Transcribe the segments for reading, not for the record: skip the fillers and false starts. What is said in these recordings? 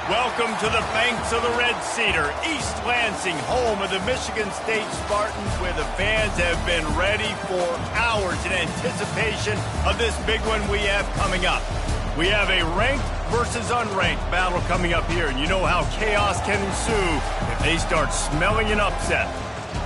Welcome to the banks of the Red Cedar, East Lansing, home of the Michigan State Spartans, where the fans have been ready for hours in anticipation of this big one we have coming up. We have a ranked versus unranked battle coming up here, and you know how chaos can ensue if they start smelling an upset.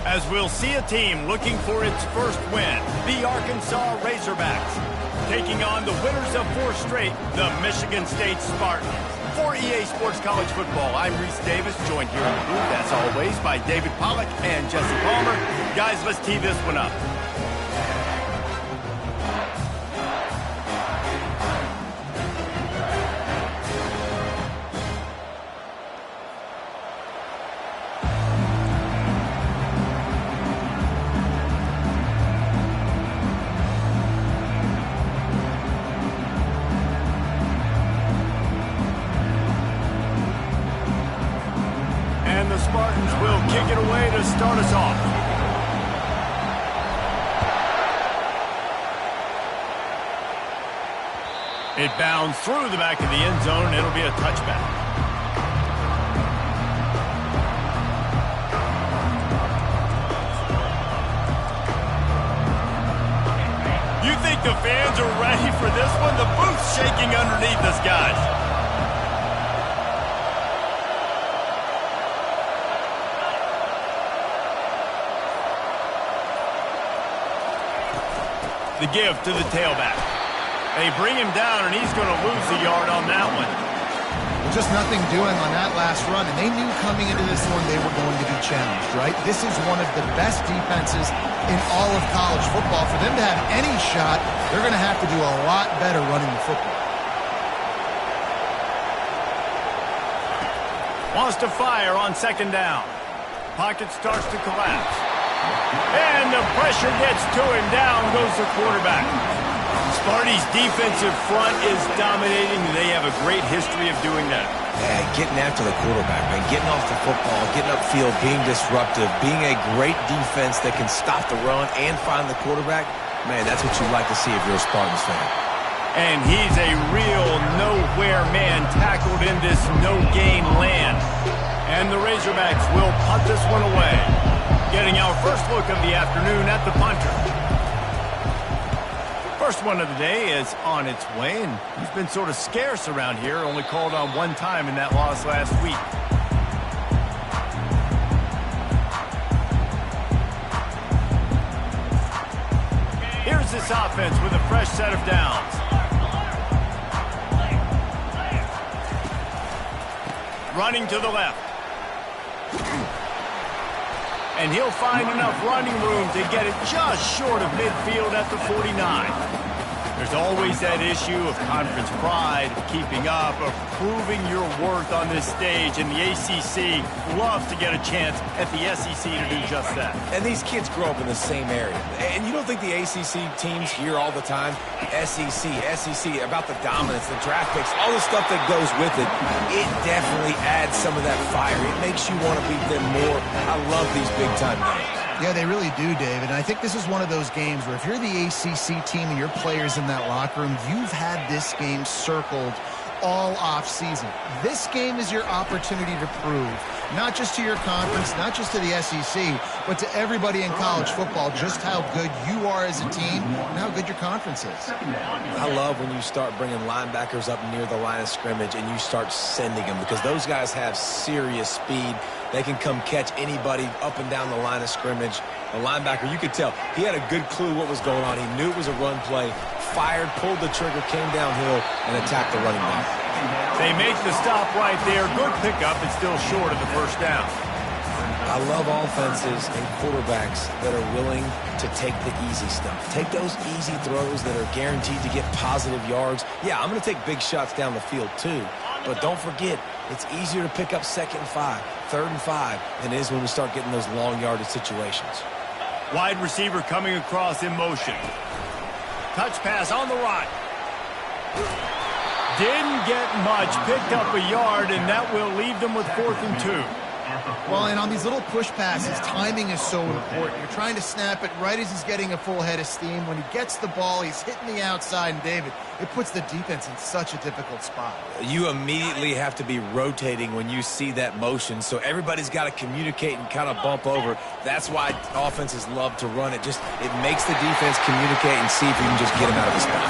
As we'll see a team looking for its first win, the Arkansas Razorbacks, taking on the winners of 4 straight, the Michigan State Spartans. For EA Sports College Football, I'm Reese Davis, joined here in the booth, as always, by David Pollack and Jesse Palmer. Guys, let's tee this one up. The Spartans will kick it away to start us off. It bounds through the back of the end zone. It'll be a touchback. You think the fans are ready for this one? The booth's shaking underneath us, guys. The give to the tailback. They bring him down, and he's going to lose a yard on that one. Well, just nothing doing on that last run, and they knew coming into this one they were going to be challenged, right? This is one of the best defenses in all of college football. For them to have any shot, they're going to have to do a lot better running the football. Wants to fire on second down. Pocket starts to collapse. And the pressure gets to him. Down goes the quarterback. Sparty's defensive front is dominating. They have a great history of doing that. Yeah, getting after the quarterback, man. Getting off the football, getting upfield, being disruptive, being a great defense that can stop the run and find the quarterback. Man, that's what you like to see if you're a Spartans fan. And he's a real nowhere man, tackled in this no-gain land. And the Razorbacks will punt this one away. Getting our first look of the afternoon at the punter. First one of the day is on its way, and he's been sort of scarce around here, only called on one time in that loss last week. Here's this offense with a fresh set of downs. Running to the left. And he'll find enough running room to get it just short of midfield at the 49. There's always that issue of conference pride, of keeping up, of proving your worth on this stage, and the ACC loves to get a chance at the SEC to do just that. And these kids grow up in the same area. And you don't think the ACC teams hear all the time, SEC, about the dominance, the draft picks, all the stuff that goes with it. It definitely adds some of that fire. It makes you want to beat them more. I love these big-time games. Yeah, they really do, David. And I think this is one of those games where if you're the ACC team and your players in that locker room, you've had this game circled all off-season. This game is your opportunity to prove, not just to your conference, not just to the SEC, but to everybody in college football, just how good you are as a team and how good your conference is. I love when you start bringing linebackers up near the line of scrimmage and you start sending them, because those guys have serious speed. They can come catch anybody up and down the line of scrimmage. The linebacker, you could tell, he had a good clue what was going on. He knew it was a run play, fired, pulled the trigger, came downhill, and attacked the running back. They make the stop right there. Good pickup. It's still short of the first down. I love offenses and quarterbacks that are willing to take the easy stuff. Take those easy throws that are guaranteed to get positive yards. Yeah, I'm going to take big shots down the field too. But don't forget, it's easier to pick up 2nd and 5, 3rd and 5 than it is when we start getting those long yardage situations. Wide receiver coming across in motion. Touch pass on the right. Didn't get much, picked up a yard, and that will leave them with 4th and 2. Well, and on these little push passes, timing is so important. You're trying to snap it right as he's getting a full head of steam. When he gets the ball, he's hitting the outside, and David, it puts the defense in such a difficult spot. You immediately have to be rotating when you see that motion, so everybody's got to communicate and kind of bump over. That's why offenses love to run it. It makes the defense communicate and see if you can just get him out of his spot.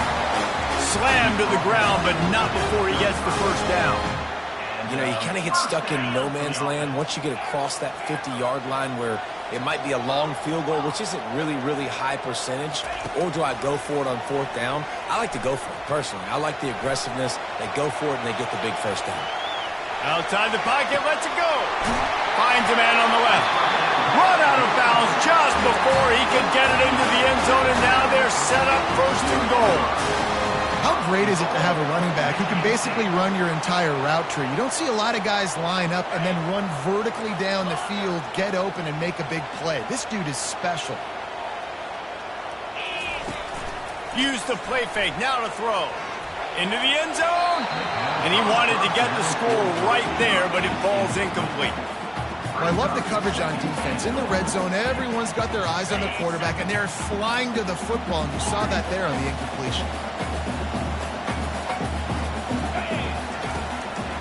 Slammed to the ground, but not before he gets the first down. You know, you kind of get stuck in no man's land once you get across that 50-yard line where it might be a long field goal, which isn't really high percentage. Or do I go for it on fourth down? I like to go for it, personally. I like the aggressiveness. They go for it, and they get the big first down. Outside the pocket, lets it go. Finds a man on the left. Run out of bounds just before he could get it into the end zone, and now they're set up first and goal. How great is it to have a running back who can basically run your entire route tree? You don't see a lot of guys line up and then run vertically down the field, get open, and make a big play. This dude is special. Use the play fake, now to throw. Into the end zone. And he wanted to get the score right there, but it falls incomplete. Well, I love the coverage on defense. In the red zone, everyone's got their eyes on the quarterback, and they're flying to the football, and you saw that there on the incompletion.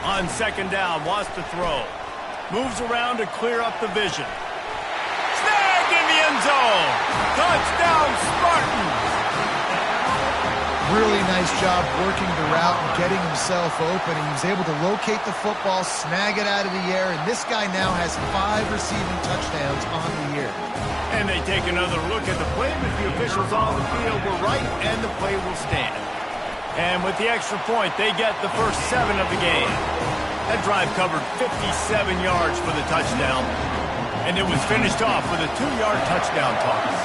On second down, wants to throw. Moves around to clear up the vision. Snagged in the end zone. Touchdown, Spartans. Really nice job working the route and getting himself open. He was able to locate the football, snag it out of the air, and this guy now has 5 receiving touchdowns on the year. And they take another look at the play, but the officials on the field were right, and the play will stand. And with the extra point, they get the first 7 of the game. That drive covered 57 yards for the touchdown, and it was finished off with a 2-yard touchdown toss.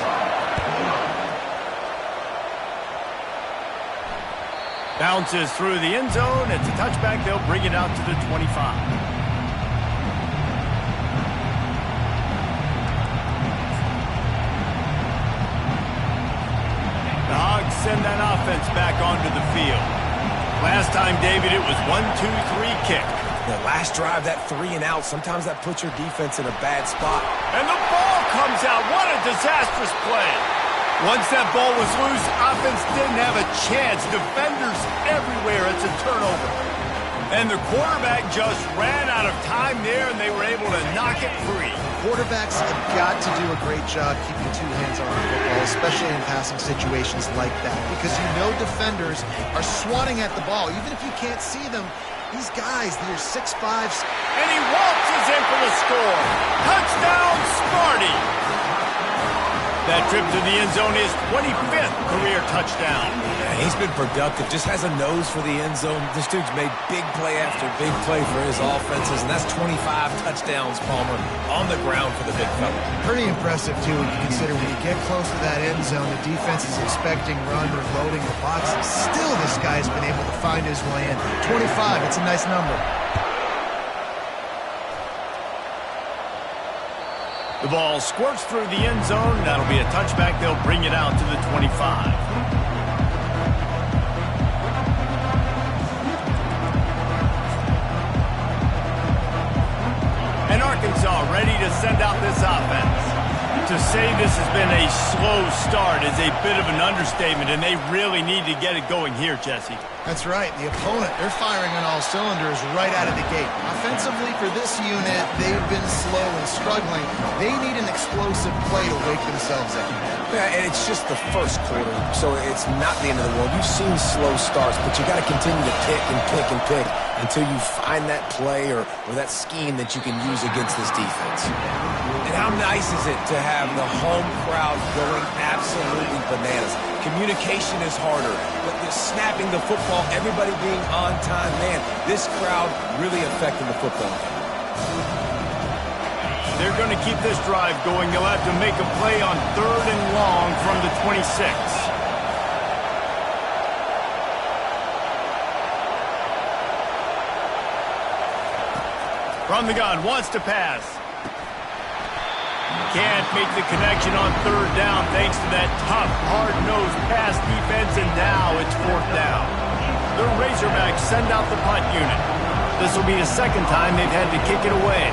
Bounces through the end zone. It's a touchback. They'll bring it out to the 25. The Hogs send that offense back onto the field. Last time, David, it was 1-2-3 kick. The last drive, that 3 and out, sometimes that puts your defense in a bad spot. And the ball comes out. What a disastrous play. Once that ball was loose, offense didn't have a chance. Defenders everywhere. It's a turnover. And the quarterback just ran out of time there, and they were able to knock it free. Quarterbacks have got to do a great job keeping 2 hands on the football, especially in passing situations like that, because you know defenders are swatting at the ball. Even if you can't see them, these guys, they're 6'5". And he waltzes in for the score. Touchdown, Sparty. That trip to the end zone is 25th career touchdown. Yeah, he's been productive, just has a nose for the end zone. This dude's made big play after big play for his offenses, and that's 25 touchdowns, Palmer, on the ground for the big fella. Pretty impressive, too, when you consider when you get close to that end zone, the defense is expecting run or loading the box. Still, this guy's been able to find his way in. 25, it's a nice number. The ball squirts through the end zone. That'll be a touchback. They'll bring it out to the 25. And Arkansas ready to send out this offense. To say this has been a slow start is a bit of an understatement, and they really need to get it going here, Jesse. That's right. The opponent, they're firing on all cylinders right out of the gate. Offensively for this unit, they've been slow and struggling. They need an explosive play to wake themselves up. Yeah, and it's just the first quarter, so it's not the end of the world. You've seen slow starts, but you got to continue to pick and pick and pick until you find that play or that scheme that you can use against this defense. And how nice is it to have the home crowd going absolutely bananas? Communication is harder, but the snapping the football, everybody being on time, man, this crowd really affecting the football game. They're going to keep this drive going. They'll have to make a play on 3rd and long from the 26. From the gun, wants to pass. Can't make the connection on 3rd down thanks to that tough, hard-nosed pass defense, and now it's 4th down. The Razorbacks send out the punt unit. This will be the 2nd time they've had to kick it away.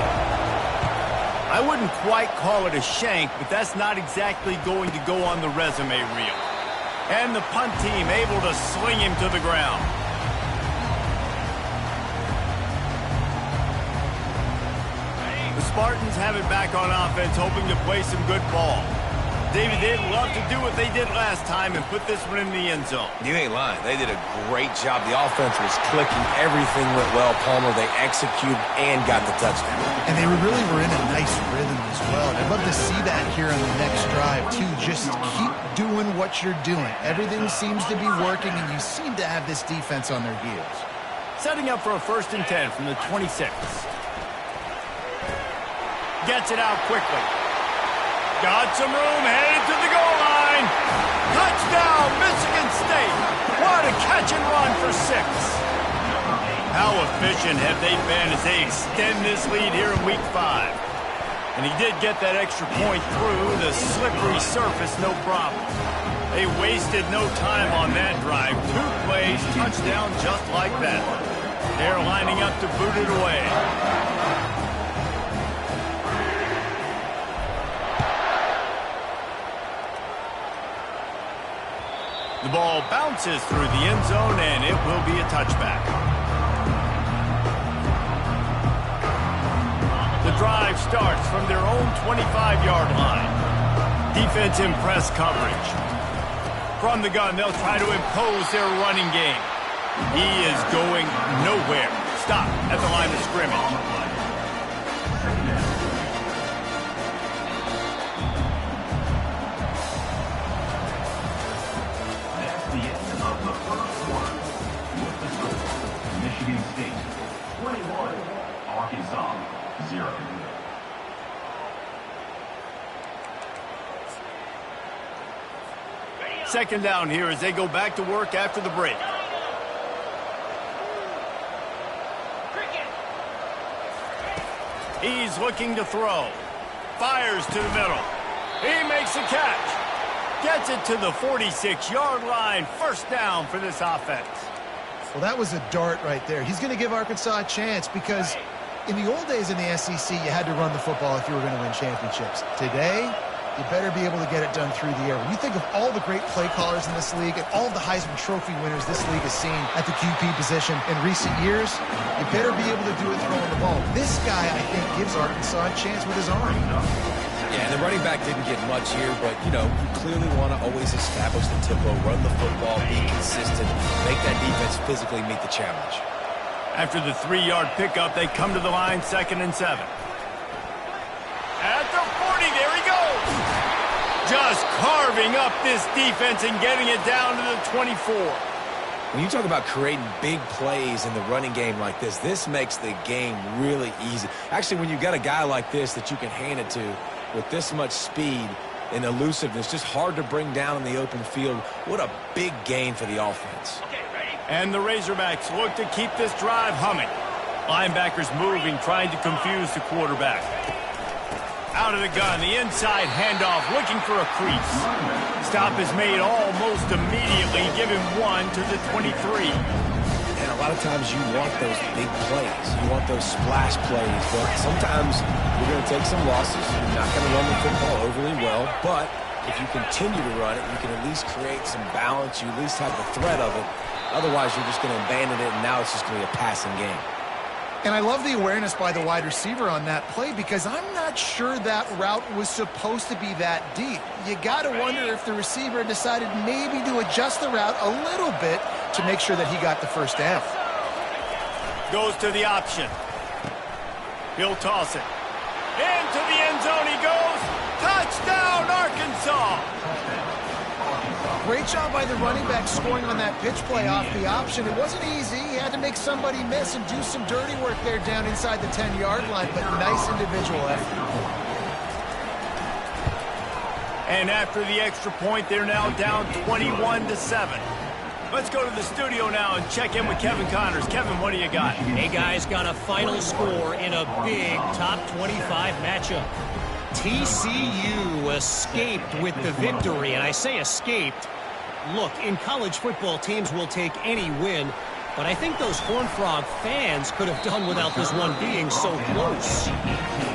I wouldn't quite call it a shank, but that's not exactly going to go on the resume reel. And the punt team able to sling him to the ground. The Spartans have it back on offense, hoping to play some good ball. David, they'd love to do what they did last time and put this one in the end zone. You ain't lying. They did a great job. The offense was clicking. Everything went well, Palmer. They executed and got the touchdown. And they really were in a nice rhythm as well. And I'd love to see that here on the next drive, too. Just keep doing what you're doing. Everything seems to be working, and you seem to have this defense on their heels. Setting up for a 1st and 10 from the 26. Gets it out quickly. Got some room, headed to the goal line. Touchdown, Michigan State. What a catch and run for 6. How efficient have they been as they extend this lead here in Week 5? And he did get that extra point through the slippery surface, no problem. They wasted no time on that drive. 2 plays, touchdown just like that. They're lining up to boot it away. The ball bounces through the end zone, and it will be a touchback. The drive starts from their own 25-yard line. Defense in press coverage. From the gun, they'll try to impose their running game. He is going nowhere. Stop at the line of scrimmage. Michigan State 21, Arkansas 0. Second down here as they go back to work after the break. He's looking to throw. Fires to the middle. He makes a catch. Gets it to the 46-yard line. 1st down for this offense. Well, that was a dart right there. He's going to give Arkansas a chance because in the old days in the SEC, you had to run the football if you were going to win championships. Today, you better be able to get it done through the air. When you think of all the great play callers in this league and all of the Heisman Trophy winners this league has seen at the QB position in recent years, you better be able to do it throwing the ball. This guy, I think, gives Arkansas a chance with his arm. Yeah, the running back didn't get much here, but, you clearly want to always establish the tempo, run the football, be consistent, make that defense physically meet the challenge. After the 3-yard pickup, they come to the line, 2nd and 7. At the 40, there he goes. Just carving up this defense and getting it down to the 24. When you talk about creating big plays in the running game like this makes the game really easy. Actually, when you've got a guy like this that you can hand it to with this much speed and elusiveness, just hard to bring down in the open field, what a big gain for the offense. And the Razorbacks look to keep this drive humming. Linebackers moving, trying to confuse the quarterback. Out of the gun, the inside handoff, looking for a crease. Stop is made almost immediately, giving 1 to the 23. And a lot of times you want those big plays. You want those splash plays, but sometimes you're going to take some losses. You're not going to run the football overly well, but if you continue to run it, you can at least create some balance. You at least have the threat of it. Otherwise, you're just going to abandon it, and now it's just going to be a passing game. And I love the awareness by the wide receiver on that play because I'm not sure that route was supposed to be that deep. You got to wonder if the receiver decided maybe to adjust the route a little bit to make sure that he got the 1st down. Goes to the option. He'll toss it. Into the end zone he goes. Touchdown, Arkansas! Great job by the running back scoring on that pitch play off the option. It wasn't easy. He had to make somebody miss and do some dirty work there down inside the 10-yard line, but nice individual effort. And after the extra point, they're now down 21-7. Let's go to the studio now and check in with Kevin Connors. Kevin, what do you got? Hey, guys, got a final score in a big top 25 matchup. TCU escaped with the victory, and I say escaped. Look, in college football, teams will take any win, But I think those Horned Frog fans could have done without this one being so close.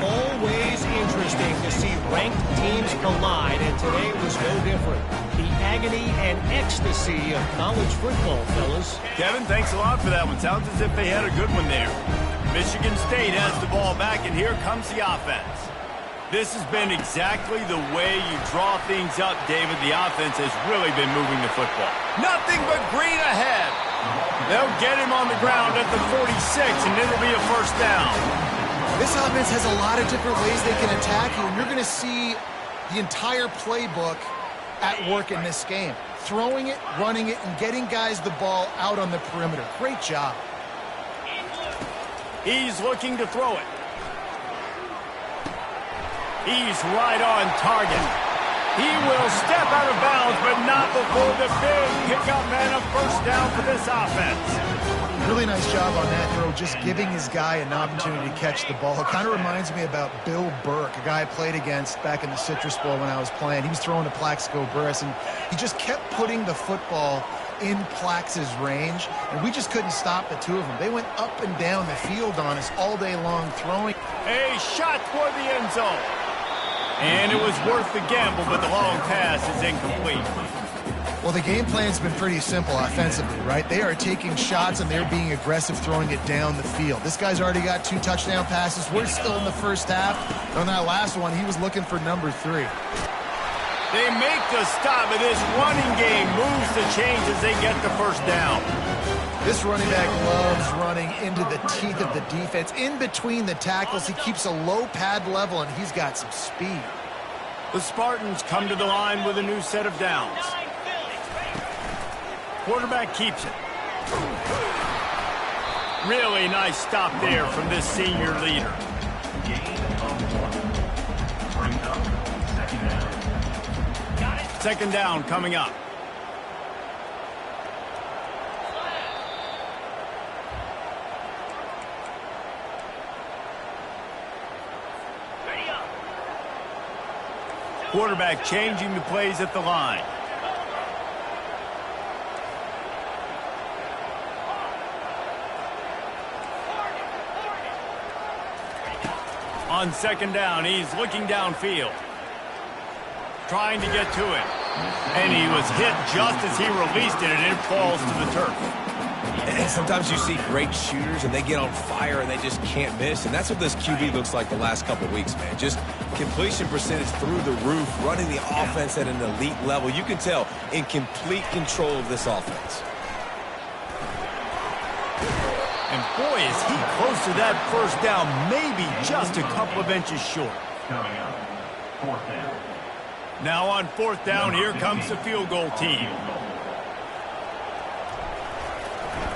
Always interesting to see ranked teams collide, and today was no different. The agony and ecstasy of college football, fellas. Kevin, thanks a lot for that one. Sounds as if they had a good one there. Michigan State has the ball back, and here comes the offense. This has been exactly the way you draw things up, David. The offense has really been moving the football. Nothing but green ahead. They'll get him on the ground at the 46, and it'll be a first down. This offense has a lot of different ways they can attack you, and you're going to see the entire playbook at work in this game. Throwing it, running it, and getting guys the ball out on the perimeter. Great job. He's looking to throw it. He's right on target. He will step out of bounds, but not before the big pickup and a first down for this offense. Really nice job on that throw, just giving his guy an opportunity to catch the ball. It kind of reminds me about Bill Burke, a guy I played against back in the Citrus Bowl when I was playing. He was throwing to Plaxico Burress, and he just kept putting the football in Plax's range, and we just couldn't stop the two of them. They went up and down the field on us all day long throwing. A shot toward the end zone. And it was worth the gamble, but the long pass is incomplete. Well, the game plan's been pretty simple offensively, right? They are taking shots, and they're being aggressive, throwing it down the field. This guy's already got 2 touchdown passes. We're still in the first half. On that last one, he was looking for number 3. They make the stop, and this running game moves the chains as they get the first down. This running back loves running into the teeth of the defense. In between the tackles, he keeps a low pad level, and he's got some speed. The Spartans come to the line with a new set of downs. Quarterback keeps it. Really nice stop there from this senior leader. Second down coming up. Quarterback changing the plays at the line. On second down, he's looking downfield. Trying to get to it. And he was hit just as he released it, and it falls to the turf. And sometimes you see great shooters, and they get on fire, and they just can't miss. And that's what this QB looks like the last couple of weeks, man. Just completion percentage through the roof, running the offense at an elite level. You can tell in complete control of this offense. And boy, is he close to that first down, maybe just a couple of inches short. Coming up, fourth down. Now on fourth down, here comes the field goal team.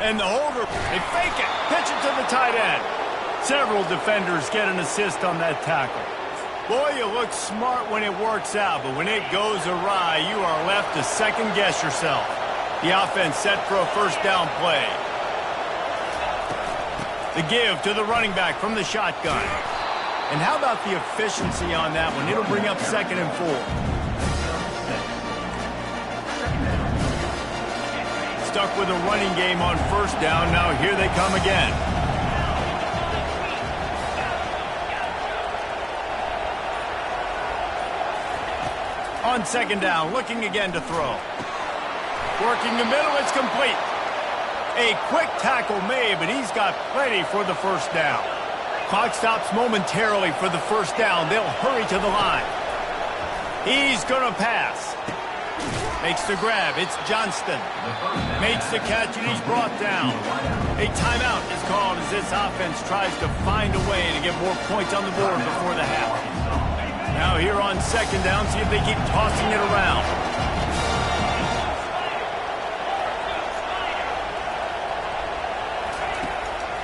And the holder, they fake it, pitch it to the tight end. Several defenders get an assist on that tackle. Boy, you look smart when it works out, but when it goes awry, you are left to second guess yourself. The offense set for a first down play. The give to the running back from the shotgun. And how about the efficiency on that one? It'll bring up 2nd and 4. Stuck with a running game on first down. Now here they come again. On second down, looking again to throw. Working the middle, it's complete. A quick tackle made, but he's got plenty for the first down. Clock stops momentarily for the first down. They'll hurry to the line. He's going to pass. Makes the grab. It's Johnston. Makes the catch, and he's brought down. A timeout is called as this offense tries to find a way to get more points on the board before the half. Now here on second down, see if they keep tossing it around.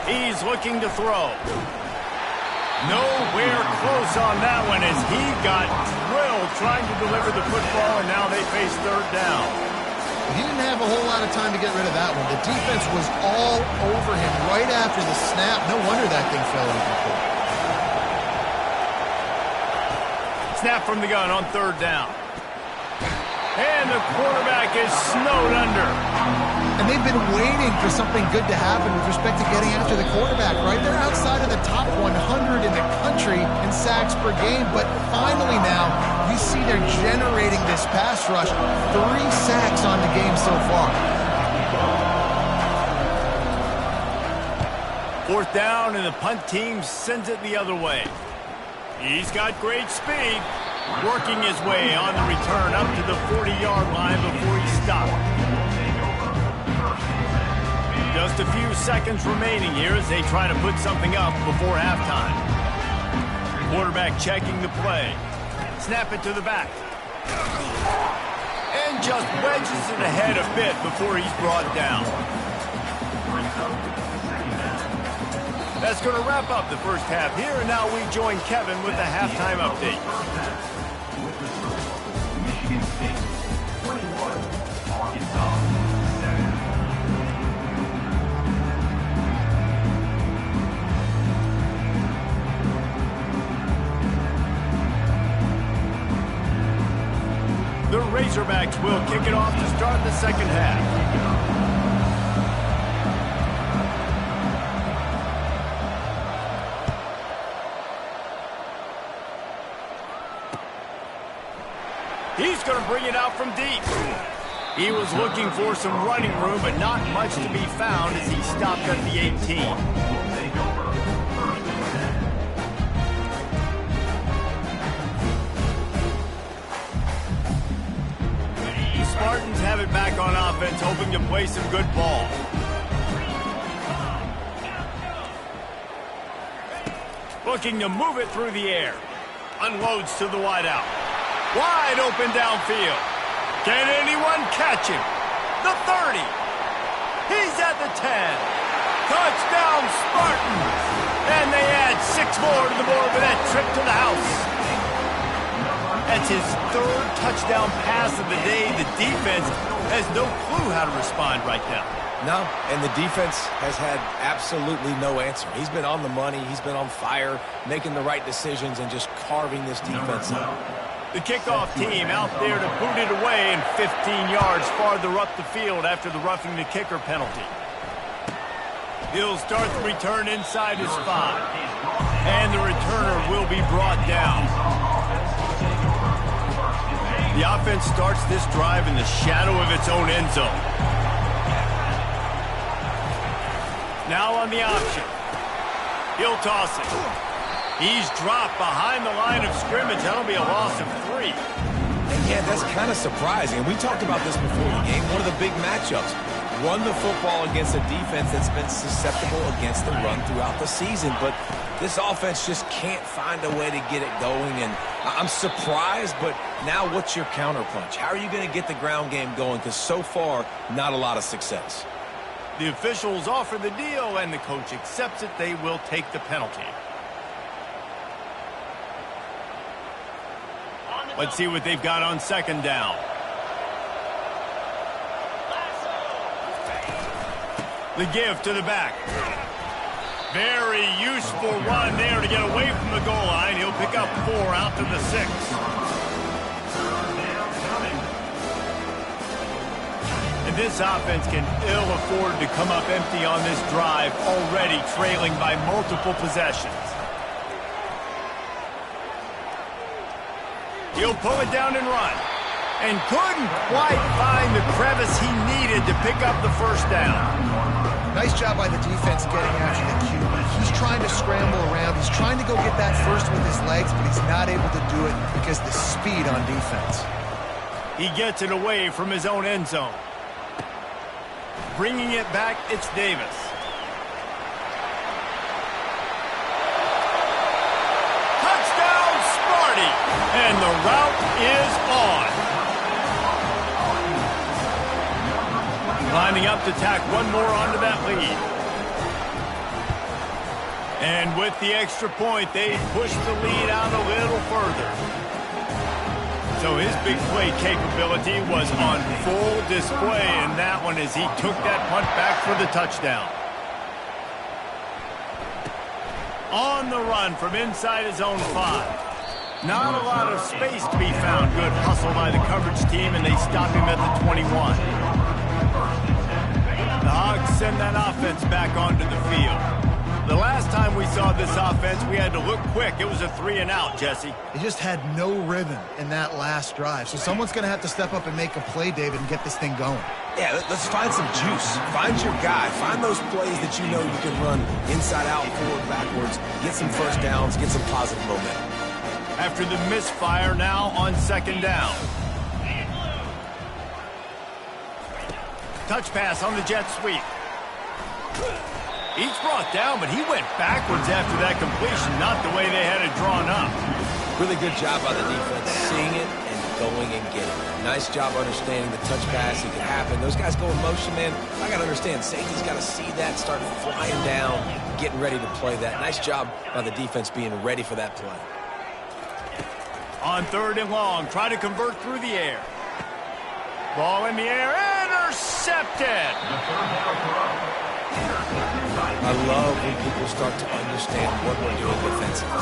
He's looking to throw. Nowhere close on that one as he got drilled trying to deliver the football, and now they face third down. He didn't have a whole lot of time to get rid of that one. The defense was all over him right after the snap. No wonder that thing fell incomplete. Snap from the gun on third down. And the quarterback is snowed under. And they've been waiting for something good to happen with respect to getting after the quarterback, right? They're outside of the top 100 in the country in sacks per game, but finally now you see they're generating this pass rush. 3 sacks on the game so far. 4th down, and the punt team sends it the other way. He's got great speed, working his way on the return up to the 40-yard line before he stopped. Just a few seconds remaining here as they try to put something up before halftime. Quarterback checking the play. Snap it to the back. And just wedges it ahead a bit before he's brought down. That's going to wrap up the first half here, and now we join Kevin with the halftime update. Michigan State, 21, Arkansas, 7. The Razorbacks will kick it off to start the second half. He's going to bring it out from deep. He was looking for some running room, but not much to be found as he stopped at the 18. The Spartans have it back on offense, hoping to play some good ball. Looking to move it through the air. Unloads to the wideout. Wide open downfield. Can anyone catch him? The 30. He's at the 10. Touchdown, Spartans. And they add 6 more to the board with that trip to the house. That's his 3rd touchdown pass of the day. The defense has no clue how to respond right now. No, and the defense has had absolutely no answer. He's been on the money. He's been on fire, making the right decisions and just carving this defense up. The kickoff team out there to boot it away and 15 yards farther up the field after the roughing the kicker penalty. He'll start the return inside his 5. And the returner will be brought down. The offense starts this drive in the shadow of its own end zone. Now on the option. He'll toss it. He's dropped behind the line of scrimmage. That'll be a loss of 3. And yeah, that's kind of surprising. We talked about this before the game. One of the big matchups. Run the football against a defense that's been susceptible against the run throughout the season. But this offense just can't find a way to get it going. And I'm surprised, but now what's your counterpunch? How are you going to get the ground game going? Because so far, not a lot of success. The officials offer the deal, and the coach accepts it. They will take the penalty. Let's see what they've got on 2nd down. The give to the back. Very useful run there to get away from the goal line. He'll pick up 4 out to the 6. And this offense can ill afford to come up empty on this drive, already trailing by multiple possessions. He'll pull it down and run. And couldn't quite find the crevice he needed to pick up the 1st down. Nice job by the defense getting after the QB. He's trying to scramble around. He's trying to go get that first with his legs, but he's not able to do it because of the speed on defense. He gets it away from his own end zone. Bringing it back, it's Davis. Touchdown, Sparty! And the route is on. Lining up to tack one more onto that lead. And with the extra point, they push the lead out a little further. So his big play capability was on full display in that one as he took that punt back for the touchdown. On the run from inside his own 5. Not a lot of space to be found. Good hustle by the coverage team, and they stop him at the 21. Hogs send that offense back onto the field. The last time we saw this offense, we had to look quick. It was a 3-and-out, Jesse. They just had no rhythm in that last drive. So someone's going to have to step up and make a play, David, and get this thing going. Yeah, let's find some juice. Find your guy. Find those plays that you know you can run inside out, forward, backwards. Get some first downs. Get some positive momentum. After the misfire, now on 2nd down. Touch pass on the jet sweep. He's brought down, but he went backwards after that completion, not the way they had it drawn up. Really good job by the defense, seeing it and going and getting it. Nice job understanding the touch pass. It could happen. Those guys go in motion, man. I got to understand, safety's got to see that, start flying down, getting ready to play that. Nice job by the defense being ready for that play. On 3rd and long, try to convert through the air. Ball in the air, intercepted! I love when people start to understand what we're doing defensively.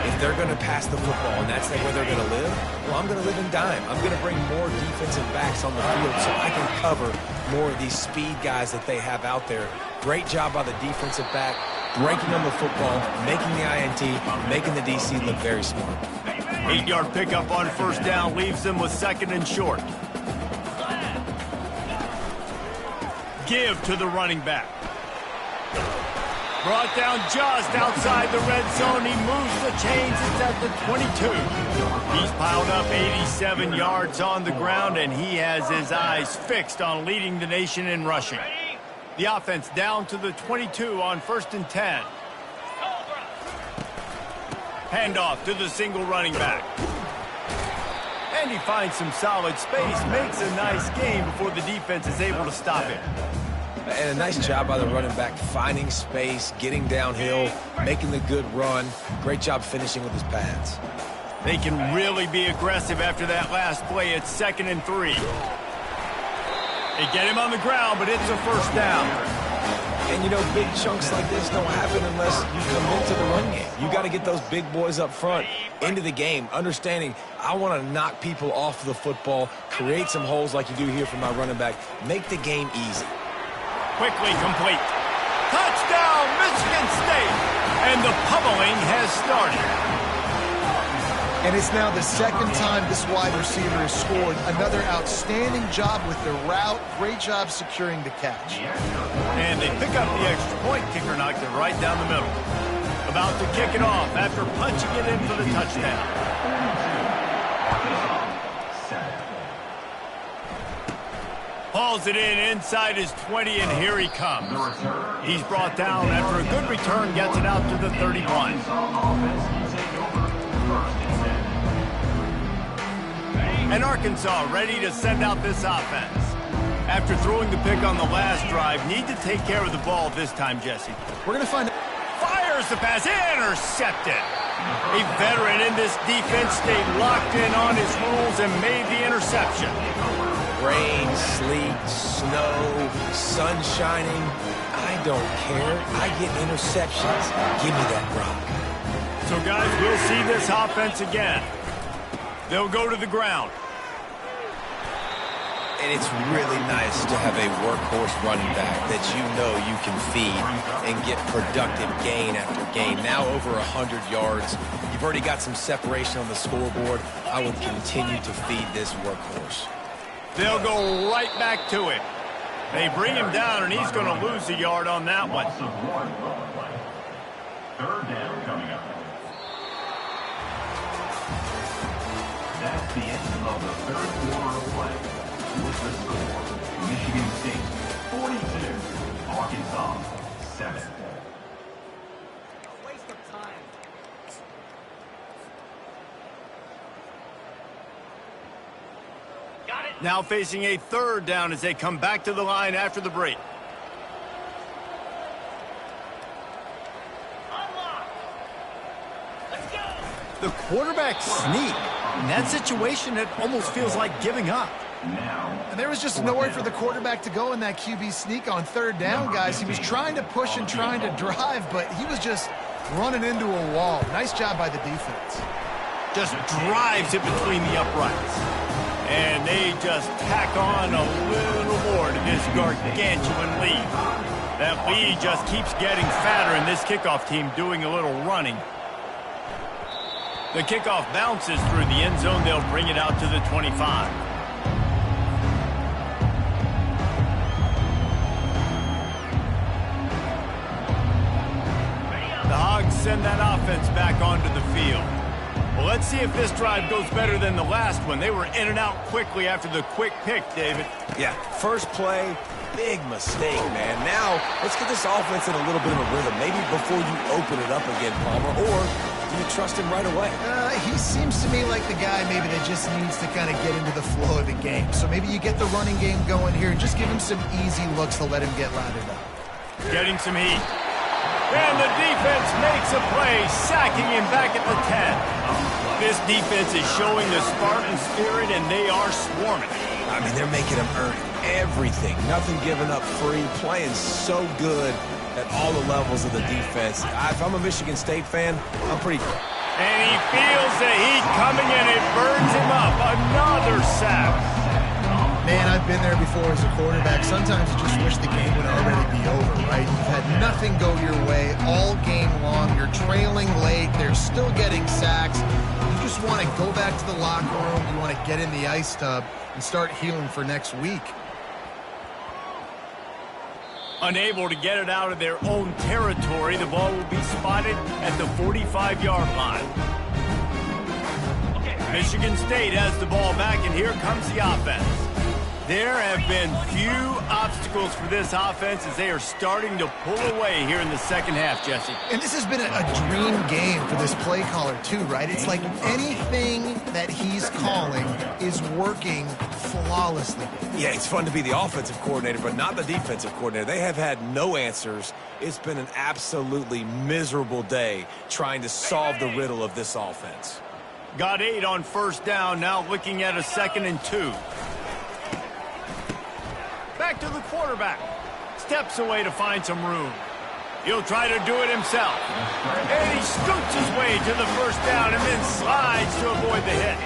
If they're going to pass the football and that's where they're going to live, well, I'm going to live in dime. I'm going to bring more defensive backs on the field so I can cover more of these speed guys that they have out there. Great job by the defensive back, breaking on the football, making the INT, making the DC look very smart. 8-yard pickup on 1st down leaves them with 2nd and short. Give to the running back. Brought down just outside the red zone. He moves the chains. It's at the 22. He's piled up 87 yards on the ground, and he has his eyes fixed on leading the nation in rushing. The offense down to the 22 on 1st and 10. Handoff to the single running back. And he finds some solid space, makes a nice gain before the defense is able to stop it. And a nice job by the running back, finding space, getting downhill, making the good run. Great job finishing with his pads. They can really be aggressive after that last play. It's 2nd and 3. They get him on the ground, but it's a 1st down. And, you know, big chunks like this don't happen unless you come into the run game. You got to get those big boys up front into the game, understanding I want to knock people off the football, create some holes like you do here for my running back, make the game easy. Quickly complete. Touchdown, Michigan State. And the pummeling has started. And it's now the 2nd time this wide receiver has scored. Another outstanding job with the route. Great job securing the catch. And they pick up the extra point. Kicker knocked it right down the middle. About to kick it off after punching it in for the touchdown. Hauls it in inside his 20, and here he comes. He's brought down after a good return, gets it out to the 31. And Arkansas ready to send out this offense. After throwing the pick on the last drive, need to take care of the ball this time, Jesse. We're going to find... Fires the pass, intercepted. A veteran in this defense stayed locked in on his rules and made the interception. Rain, sleet, snow, sun shining, I don't care. I get interceptions. Give me that rock. So, guys, we'll see this offense again. They'll go to the ground. And it's really nice to have a workhorse running back that you know you can feed and get productive gain after gain. Now over 100 yards. You've already got some separation on the scoreboard. I would continue to feed this workhorse. They'll go right back to it. They bring him down, and he's going to lose a yard on that one. 3rd down coming up. That's the end of the 3rd quarter of play. With the score, Michigan State 42, Arkansas 7. Waste of time. Now facing a 3rd down as they come back to the line after the break. The quarterback sneak. In that situation, it almost feels like giving up. And there was just nowhere for the quarterback to go in that QB sneak on 3rd down, guys. He was trying to push and trying to drive, but he was just running into a wall. Nice job by the defense. Just drives it between the uprights. And they just tack on a little more to this gargantuan lead. That lead just keeps getting fatter, and this kickoff team doing a little running. The kickoff bounces through the end zone. They'll bring it out to the 25. The Hogs send that offense back onto the field. Well, let's see if this drive goes better than the last one. They were in and out quickly after the quick pick, David. Yeah, first play, big mistake, man. Now, let's get this offense in a little bit of a rhythm. Maybe before you open it up again, Palmer, or do you trust him right away? He seems to me like the guy maybe that just needs to kind of get into the flow of the game. So maybe you get the running game going here and just give him some easy looks to let him get lathered up. Getting some heat. And the defense makes a play, sacking him back at the 10. This defense is showing the Spartan spirit, and they are swarming. I mean, they're making him earn everything. Nothing given up free, playing so good at all the levels of the defense. If I'm a Michigan State fan, I'm pretty... And he feels the heat coming, and it burns him up. Another sack. Man, I've been there before as a quarterback. Sometimes you just wish the game would already be over, right? You've had nothing go your way all game long. You're trailing late. They're still getting sacks. You just want to go back to the locker room. You want to get in the ice tub and start healing for next week. Unable to get it out of their own territory, the ball will be spotted at the 45-yard line. Michigan State has the ball back, and here comes the offense. There have been few obstacles for this offense as they are starting to pull away here in the second half, Jesse. And this has been a dream game for this play caller, too, right? It's like anything that he's calling is working flawlessly. Yeah, it's fun to be the offensive coordinator, but not the defensive coordinator. They have had no answers. It's been an absolutely miserable day trying to solve the riddle of this offense. Got 8 on first down, now looking at a 2nd and 2. Back to the quarterback. Steps away to find some room. He'll try to do it himself. And he scoots his way to the first down and then slides to avoid the hit.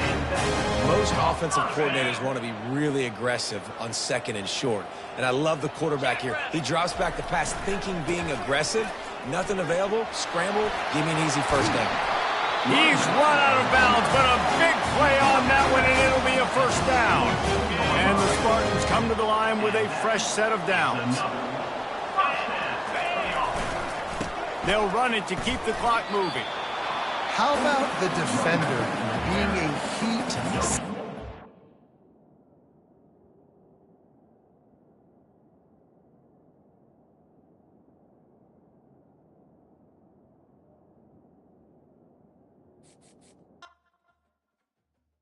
Most offensive coordinators want to be really aggressive on 2nd and short. And I love the quarterback here. He drops back the pass thinking being aggressive. Nothing available. Scramble. Give me an easy first down. He's run out of bounds, but a big play on that one, and it'll be a first down. And the Spartans come to the line with a fresh set of downs. They'll run it to keep the clock moving. How about the defender being a heat...